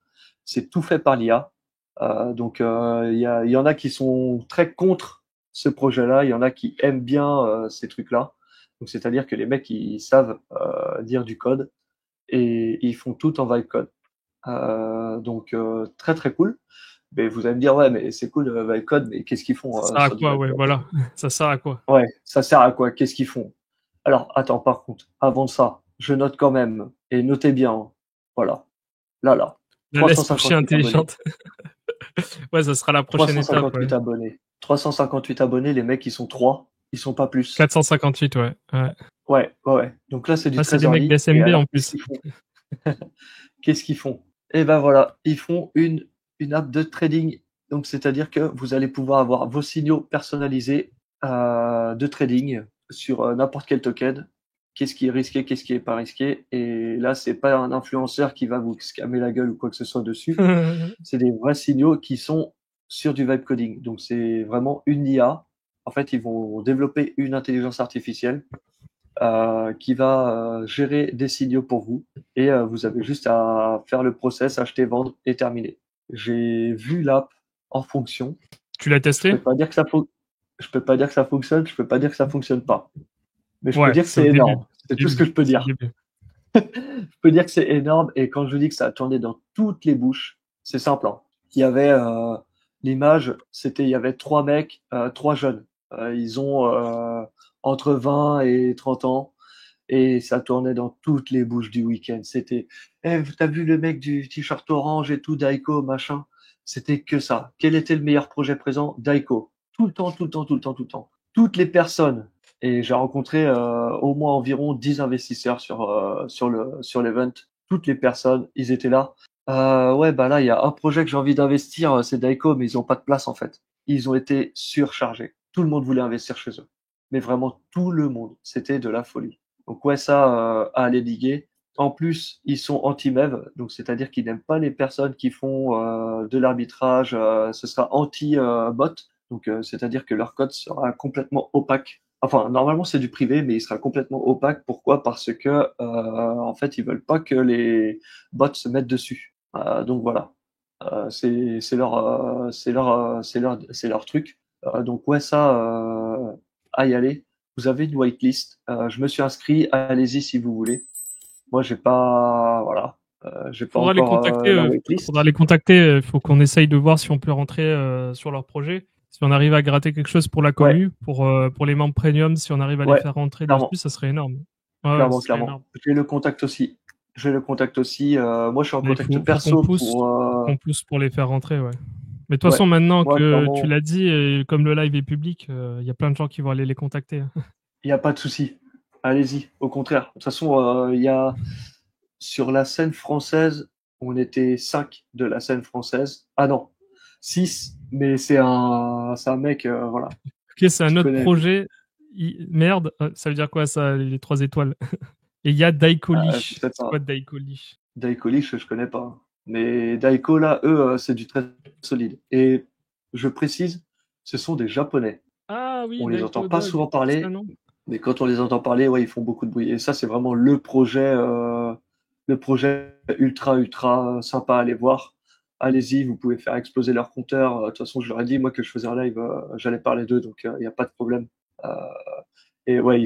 C'est tout fait par l'IA. Donc, il y en a qui sont très contre ce projet-là. Il y en a qui aiment bien ces trucs-là. Donc, c'est-à-dire que les mecs, ils savent lire du code et ils font tout en vibe code. Donc très très cool. Mais vous allez me dire ouais mais c'est cool vibe code mais qu'est-ce qu'ils font Ça sert à sur du quoi, vibe ouais, code? voilà. Ça sert à quoi? Ouais, ça sert à quoi? Qu'est-ce qu'ils font? Alors attends par contre avant ça je note quand même et notez bien. Hein. Voilà là La laisse coucher 358 abonnés. intelligente. Ouais, ça sera la prochaine étape, ouais. 358 abonnés. 358 abonnés les mecs ils sont trois ils sont pas plus. 458, ouais. Ouais. Ouais ouais ouais. Donc là c'est du Ah, c'est des mecs trésorier et d'SMB alors en qu'est-ce plus. qu'ils font? Qu'est-ce qu'ils font? Eh ben voilà, ils font une app de trading. Donc, c'est-à-dire que vous allez pouvoir avoir vos signaux personnalisés de trading sur n'importe quel token. qu'est-ce qui est risqué, qu'est-ce qui est pas risqué. Et là, c'est pas un influenceur qui va vous scammer la gueule ou quoi que ce soit dessus. C'est des vrais signaux qui sont sur du vibe coding. Donc, c'est vraiment une IA. En fait, ils vont développer une intelligence artificielle qui va gérer des signaux pour vous. Et vous avez juste à faire le process, acheter, vendre et terminer. J'ai vu l'app en fonction. Tu l'as Je testé? peux pas dire que je peux pas dire que ça fonctionne, je peux pas dire que ça fonctionne pas. Mais je peux Ouais, dire que c'est c'est au début. énorme. C'est tout ce que je peux C'est le dire. début. Je peux dire que c'est énorme. Et quand je dis que ça a tourné dans toutes les bouches, c'est simple, hein. Il y avait l'image, il y avait trois mecs, trois jeunes. Ils ont entre 20 et 30 ans. Et ça tournait dans toutes les bouches du week-end. C'était, t'as vu le mec du t-shirt orange et tout, Daiko, machin. C'était que ça. Quel était le meilleur projet présent? Daiko. Tout le temps, tout le temps, tout le temps, tout le temps. Toutes les personnes. Et j'ai rencontré au moins environ 10 investisseurs sur l'event. Toutes les personnes, ils étaient là. Ouais, bah là, il y a un projet que j'ai envie d'investir, c'est Daiko, mais ils ont pas de place en fait. Ils ont été surchargés. Tout le monde voulait investir chez eux. Mais vraiment tout le monde. C'était de la folie. Donc ouais, ça, à aller liguer. En plus, ils sont anti-MEV, donc c'est-à-dire qu'ils n'aiment pas les personnes qui font de l'arbitrage. Ce sera anti-bot, donc c'est-à-dire que leur code sera complètement opaque. Enfin, normalement c'est du privé, mais il sera complètement opaque. Pourquoi? Parce que en fait, ils veulent pas que les bots se mettent dessus. Donc voilà, c'est leur truc. Donc ouais, ça, à y aller. Vous avez une whitelist. Je me suis inscrit. Allez-y si vous voulez. Moi, j'ai pas, voilà, j'ai pas Faudra les encore contacter. la whitelist. Faudra les contacter. Il faut qu'on essaye de voir si on peut rentrer sur leur projet. Si on arrive à gratter quelque chose pour la Ouais, commu, pour les membres premium, si on arrive à les ouais, faire rentrer dessus, clairement, ça serait énorme. Ouais, clairement, ce serait clairement. énorme. J'ai le contact aussi. J'ai le contact aussi. Moi, je suis en Mais il contact faut qu'on perso pousse, pour. pour les faire rentrer, ouais. Mais de toute Ouais, façon, maintenant moi, que tu clairement, l'as dit, et comme le live est public, il y a plein de gens qui vont aller les contacter. il n'y a pas de souci. Allez-y. Au contraire. De toute façon, il y a sur la scène française, on était 5 de la scène française. Ah non, 6. Mais c'est un mec, voilà, Ok, c'est un qui autre connaît. projet. Merde, ça veut dire quoi ça, les 3 étoiles? Et il y a Daiko Je Leash. sais C'est quoi pas. Daiko Leash? Daiko Lich, je connais pas. Mais Daiko, là, eux, c'est du très solide. Et je précise, ce sont des Japonais. Ah oui, On les entend Daiko pas Dog, souvent c'est ça, parler, non? mais quand on les entend parler, ouais, ils font beaucoup de bruit. Et ça, c'est vraiment le projet ultra, ultra sympa à aller voir. Allez-y, vous pouvez faire exploser leur compteur. De toute façon, je leur ai dit, moi, que je faisais un live, j'allais parler d'eux, donc il n'y a pas de problème. Euh, et ouais,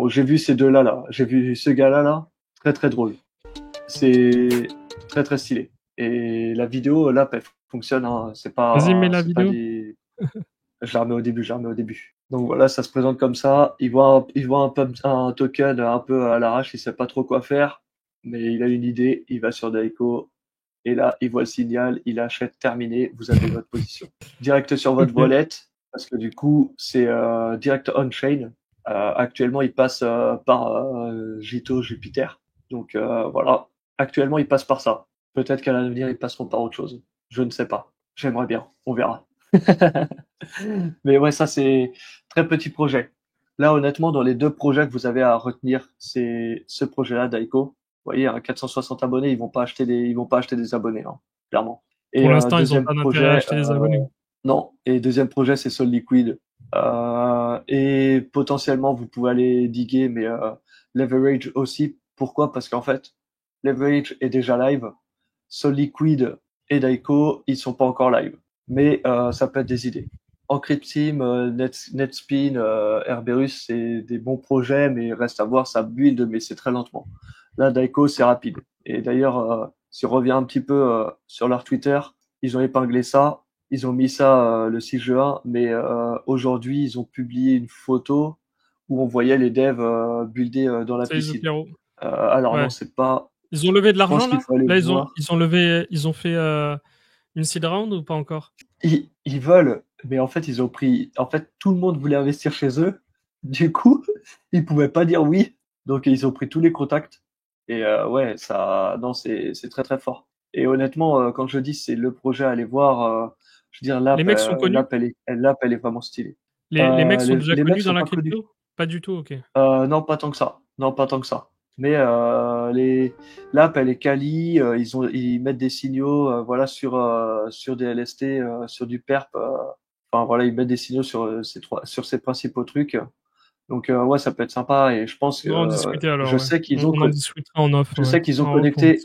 j'ai vu ces deux-là, là. J'ai vu ce gars-là, là. Très, très drôle. C'est très très stylé. Et la vidéo, là, elle fonctionne, hein. Vas-y, mets la C'est pas vidéo. des. Je la remets au début, je la remets au début. Donc voilà, ça se présente comme ça. Il voit un token un peu à l'arrache, il sait pas trop quoi faire, mais il a une idée, il va sur Daiko, et là, il voit le signal, il achète, terminé, vous avez votre position. Direct sur votre Ok. wallet, parce que du coup, c'est direct on-chain. Actuellement, il passe par Jito Jupiter. Donc voilà, actuellement, il passe par ça. Peut-être qu'à l'avenir, ils passeront par autre chose. Je ne sais pas. J'aimerais bien. On verra. Mais ouais, ça, c'est très petit projet. Là, honnêtement, dans les deux projets que vous avez à retenir, c'est ce projet-là, Daiko. Vous voyez, à 460 abonnés, ils vont pas acheter des abonnés, hein, clairement. Et Pour l'instant, ils n'ont deuxième pas d'intérêt à projet, acheter des abonnés. non. Et deuxième projet, c'est Sol Liquid. Et potentiellement, vous pouvez aller diguer, mais Leverage aussi. Pourquoi? Parce qu'en fait, Leverage est déjà live. Sol Liquid et Daiko, ils sont pas encore live. Mais ça peut être des idées. Encrypteam, Netspin, Herberus, c'est des bons projets, mais il reste à voir, ça build, mais c'est très lentement. Là, Daiko, c'est rapide. Et d'ailleurs, si on revient un petit peu sur leur Twitter, ils ont épinglé ça. Ils ont mis ça le 6 juin, mais aujourd'hui, ils ont publié une photo où on voyait les devs builder dans la C'est les piscine. Zopiro. Alors non, Ouais. c'est pas. Ils ont levé de Je pense l'argent, qu'il là? faut aller Là, voir. ils ont fait une seed round ou pas encore? Ils veulent, mais en fait, ils ont pris. En fait, tout le monde voulait investir chez eux. Du coup, ils pouvaient pas dire oui. Donc, ils ont pris tous les contacts. Et ouais, ça, non, c'est très très fort. Et honnêtement, quand je dis c'est le projet à aller voir, je veux dire Les mecs sont connus? l'app, elle est vraiment stylée. Les mecs sont déjà Les mecs connus dans sont la pas connus. crypto? Pas du tout, ok. Non, pas tant que ça. Non, pas tant que ça. Mais l'app, elle est quali. Ils mettent des signaux, voilà, sur des LST, sur du perp. Enfin voilà, ils mettent des signaux sur ces principaux trucs. Donc ouais, ça peut être sympa. Et je pense On va en que discuter alors, je ouais. sais qu'ils On en discutera en off, je ouais. sais qu'ils ont En off, on connecté,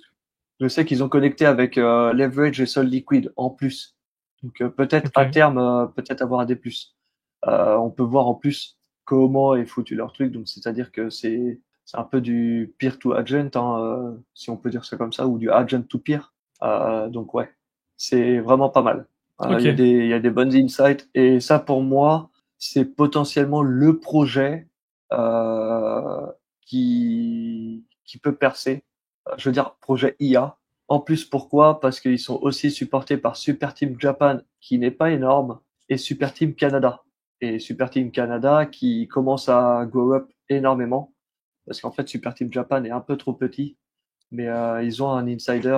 je sais qu'ils ont connecté avec Leverage et Sol Liquid en plus. Donc peut-être à Ok. terme, peut-être avoir un D+. On peut voir en plus comment est foutu leur truc. Donc c'est-à-dire que c'est un peu du peer to agent, hein, si on peut dire ça comme ça, ou du agent to peer. Donc ouais, c'est vraiment pas mal. Ok. Il y a des bonnes insights et ça pour moi, c'est potentiellement le projet euh, qui peut percer. Je veux dire projet IA. En plus, pourquoi? Parce qu'ils sont aussi supportés par Super Team Japan, qui n'est pas énorme, et Super Team Canada. Et Super Team Canada qui commence à grow up énormément, parce qu'en fait, Super Team Japan est un peu trop petit, mais ils ont un insider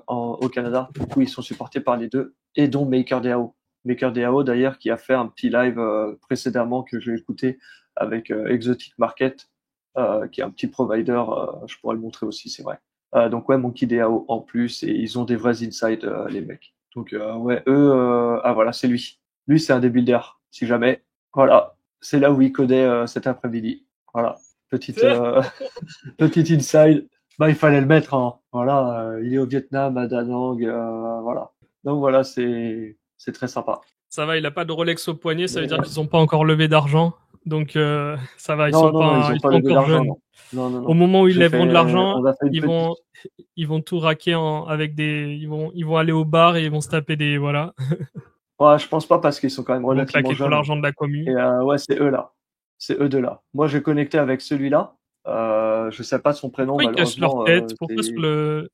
au Canada. Du coup, ils sont supportés par les deux, et dont MakerDAO. MakerDAO, d'ailleurs, qui a fait un petit live précédemment que j'ai écouté avec Exotic Market, qui est un petit provider. Je pourrais le montrer aussi, c'est vrai. Donc ouais, MonkeyDAO en plus, et ils ont des vrais insights, les mecs. Donc ouais, eux, ah voilà, c'est lui. Lui, c'est un des builders, si jamais. Voilà, c'est là où il codait cet après-midi. Voilà, petite petite inside. Bah, il fallait le mettre, hein. Voilà, il est au Vietnam, à Da Nang, voilà. Donc voilà, c'est très sympa. Ça va, il a pas de Rolex au poignet, ça veut Mais, dire qu'ils ont pas encore levé d'argent. Donc ça va, non, non, non, ils ont ils pas sont levé encore d'argent, jeunes. non. Non, non, Au non. moment où ils lèveront de l'argent, On a fait une petite. ils vont tout raquer avec ils vont aller au bar et ils vont se taper des, voilà. Ouais, je pense pas parce qu'ils sont quand même Ils vont relativement claquer tout jeunes. l'argent de la Et commu. ouais, c'est eux là. C'est eux deux là. Moi, j'ai connecté avec celui-là. Je sais pas son prénom, Pourquoi ils cachent leur malheureusement. tête? Pourquoi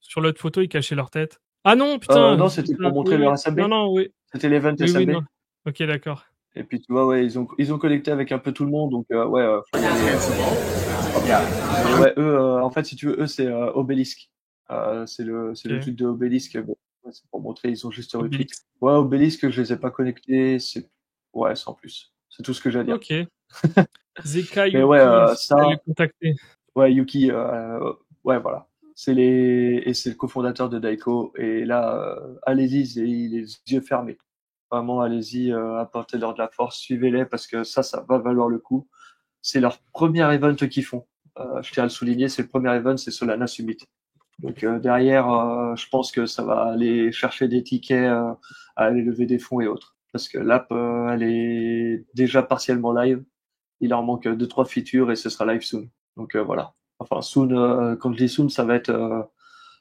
sur l'autre photo, ils cachaient leur tête? Ah non, putain, Non, c'était pour putain, montrer oui, leur oui. SMB. Non, non, oui. C'était l'event Oui, oui, SMB. non. Ok, d'accord. Et puis tu vois, ouais, ils ont connecté avec un peu tout le monde, donc ouais, faut y aller, c'est pas mal. Mais ouais, eux, en fait, si tu veux, eux, c'est Obélisque. C'est le Ok. truc de Obélisque. Bon, ouais, c'est pour montrer, ils ont juste retweet. Obélix. Ouais, Obélisque, je les ai pas connectés, ouais, sans plus. C'est tout ce que j'ai à dire. Ok. Zeka Mais ouais, Yuki, si vous voulez ça, les contacter. ouais, Yuki, ouais, voilà. Et c'est le cofondateur de Daiko. Et là, allez-y, les yeux fermés. Vraiment, allez-y, apportez-leur de la force, suivez-les parce que ça va valoir le coup. C'est leur premier event qu'ils font. Je tiens à le souligner, c'est le premier event, c'est Solana Summit. Donc derrière, je pense que ça va aller chercher des tickets, aller lever des fonds et autres. Parce que l'app, elle est déjà partiellement live. Il leur manque deux trois features et ce sera live soon. Donc voilà. Enfin soon, quand je dis soon, ça va être,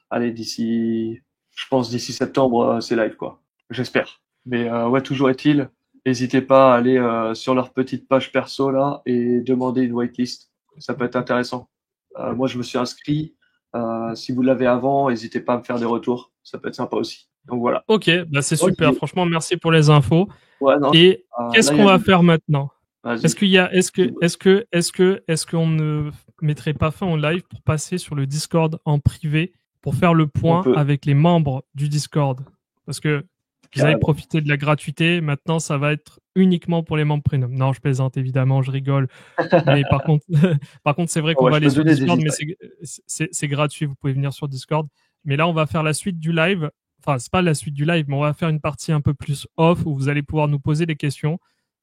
allez je pense d'ici septembre, c'est live quoi. J'espère. Mais ouais, toujours est-il, n'hésitez pas à aller sur leur petite page perso là et demander une whitelist. Ça peut être intéressant. Moi, je me suis inscrit. Si vous l'avez avant, n'hésitez pas à me faire des retours. Ça peut être sympa aussi. Donc voilà. Ok, bah c'est Ok. super. Franchement, merci pour les infos. Ouais, non. Et qu'est-ce Là, il y qu'on a va du. faire maintenant? Vas-y. Est-ce qu'on ne mettrait pas fin au live pour passer sur le Discord en privé pour faire le On point peut avec les membres du Discord? Parce que vous avez carrément. profité de la gratuité, maintenant ça va être uniquement pour les membres premium. Non, je plaisante évidemment, je rigole. Mais par contre, par contre, c'est vrai Ah qu'on ouais, va je aller peux sur donner des Discord, mais insights. c'est gratuit, vous pouvez venir sur Discord. Mais là, on va faire la suite du live. Enfin, c'est pas la suite du live, mais on va faire une partie un peu plus off où vous allez pouvoir nous poser des questions,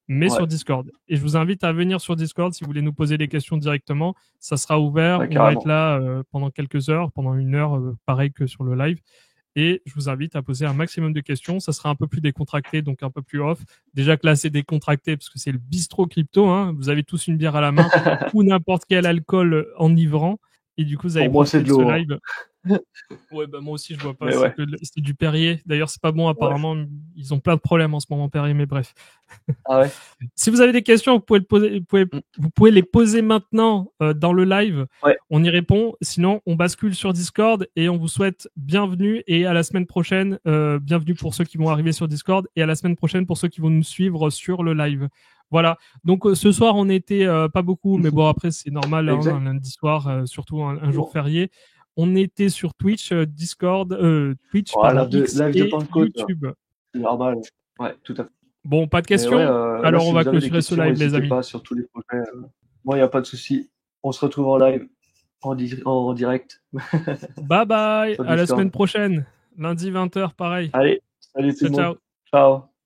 mais Ouais, sur Discord. Et je vous invite à venir sur Discord si vous voulez nous poser des questions directement. Ça sera ouvert. ouais, On va être carrément. là pendant quelques heures, pendant une heure, pareil que sur le live. Et je vous invite à poser un maximum de questions. Ça sera un peu plus décontracté, donc un peu plus off. Déjà que là, c'est décontracté parce que c'est le bistrot crypto. Hein. Vous avez tous une bière à la main ou n'importe quel alcool enivrant. Et du coup, vous allez Pour moi, c'est profiter de de ce l'eau, hein. live. Ouais, bah moi aussi, je vois pas. Mais ouais, C'est du Perrier. D'ailleurs, c'est pas bon, ouais. apparemment. Ils ont plein de problèmes en ce moment, Perrier, mais bref. Ah ouais. Si vous avez des questions, Mm. vous pouvez les poser maintenant dans le live. Ouais, On y répond. Sinon, on bascule sur Discord et on vous souhaite bienvenue et à la semaine prochaine. Bienvenue pour ceux qui vont arriver sur Discord et à la semaine prochaine pour ceux qui vont nous suivre sur le live. Voilà. Donc ce soir, on était pas beaucoup, mais bon après c'est normal, hein, un exact. lundi soir, surtout un jour férié. On était sur Twitch, Discord, Twitch, Voilà, pardon, X live de et Pentecôte, YouTube. c'est normal. Ouais, tout à fait. Bon, pas de Mais ouais, questions. là, Alors on si va vous avez des clôturer ce questions, live, les n'hésitez amis. pas sur tous les projets. Moi, il n'y a pas de souci. On se retrouve en live, en direct Bye bye, sur à la Discord. semaine prochaine. Lundi 20h, pareil. Allez, salut tout Ciao, le monde. ciao. Ciao.